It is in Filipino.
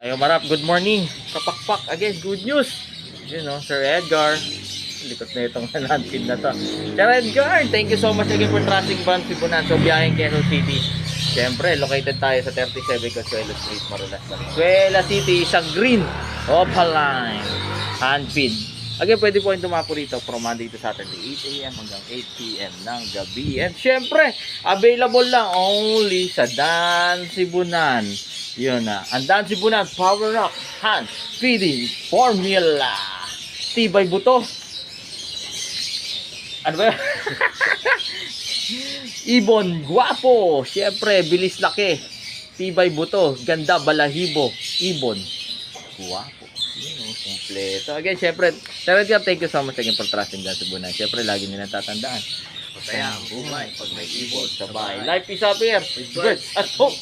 Ayo Marap, good morning. Kapakpak again, good news. Yun no, Sir Edgar. Likot na itong landpin na to. Sir Edgar, thank you so much again for trusting Van Sibunan. So biyaheng Quezon City. Siyempre, located tayo sa 37 Consuelo Street, Marulas, Valenzuela City, sa green Opaline handpin. Again, pwede po kayong tumapo rito from Monday to Saturday, 8 a.m. hanggang 8 p.m. ng gabi. And syempre, available lang only sa Dan Sibunan. Yun na. Ang Dan Sibunan Power Up Hand Feeding Formula. Tibay buto. Ano ba? Ibon guwapo. Syempre, bilis laki. Tibay buto. Ganda balahibo. Ibon guwapo. Yun, kompleto. Again, syempre, thank you so much again for trusting Dan Sibunan. Syempre, lagi nyo natatandaan. Kaya ang buhay pag may ibon sa bahay. Life is up here. Good at home.